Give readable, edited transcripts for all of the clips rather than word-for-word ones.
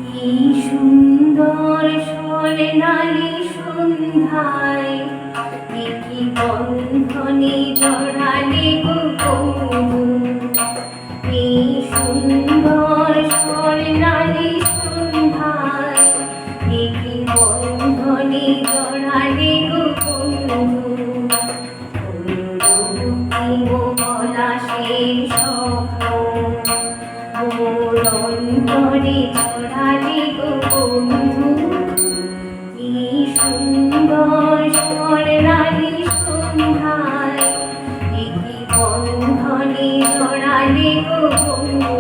কি সুন্দর স্বর্ণালী সন্ধ্যায় কি বন্ধনে জড়ালে গো বন্ধু। কি সুন্দর স্বর্ণালী সন্ধ্যায় কি বন্ধনে জড়ালে গো বন্ধু। পলাশের স্বপ্ন মোর অন্তরে ছড়ালে গো বন্ধু। কি সুন্দর স্বর্ণালী সন্ধ্যায় কি বন্ধনে জড়ালে গো বন্ধু।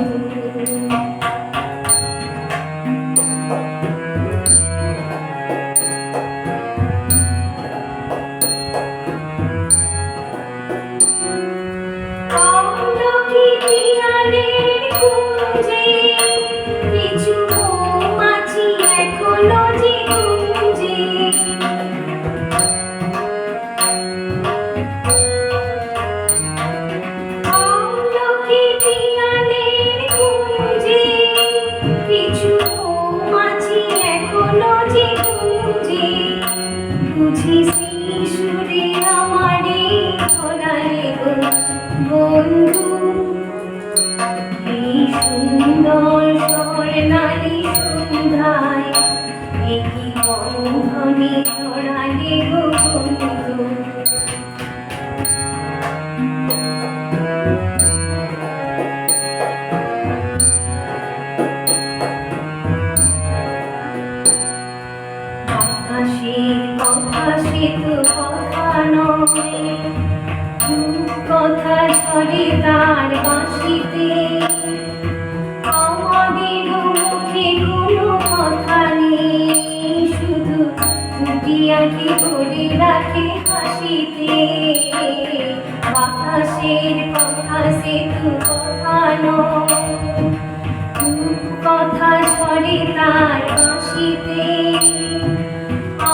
কিছু মৌমাছি এখনো যে গুঞ্জে, আমলকি পিয়ালের গুঞ্জে কিছু মৌমাছি এখনো যে গুঞ্জে। বুঝি সেই সুরে আমারে ধরালে গো বন্ধু। এই সুন্দর স্বর্ণালী সন্ধ্যায় কি বন্ধনে জড়ালে গো বন্ধু। আকাশের কথা সে তো কথা নয়, কথা ঝরে তার বাঁশিতে। আমাদের মুখে কোনো কথা নেই, শুধু ফুটিয়াকে ধরে রাখে হাসিতে। বাতাসের কথা সে তো কথা নয়, কথা ঝরে তার বাঁশিতে।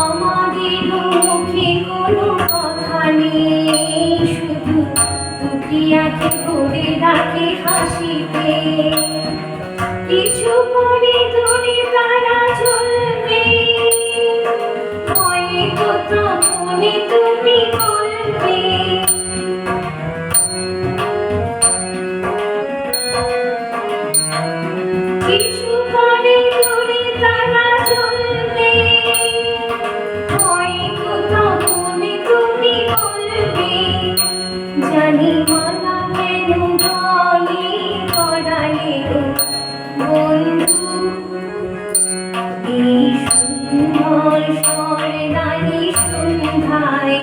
আমাদের মুখে কোনো কথা নেই, শুধু ফুটিয়াকে ধরে রাখে হাসিতে। কিছু পরে দূরে তারা চলবে, হয়তো তখনই তুমি বলবে। কিছু পরে দূরে তারা চলবে, হয়তো তখনই তুমি বলবে। জানি মালা কেন বলে করালে গো বন্ধু। এই সুন্দর স্বর্ণালী সন্ধ্যায়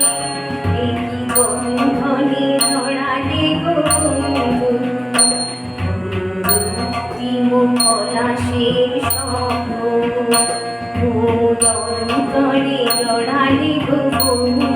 কি বন্ধনে জড়ালে গো বন্ধু। পলাশের স্বপ্ন মোর অন্তরে জড়ালে গো বন্ধু।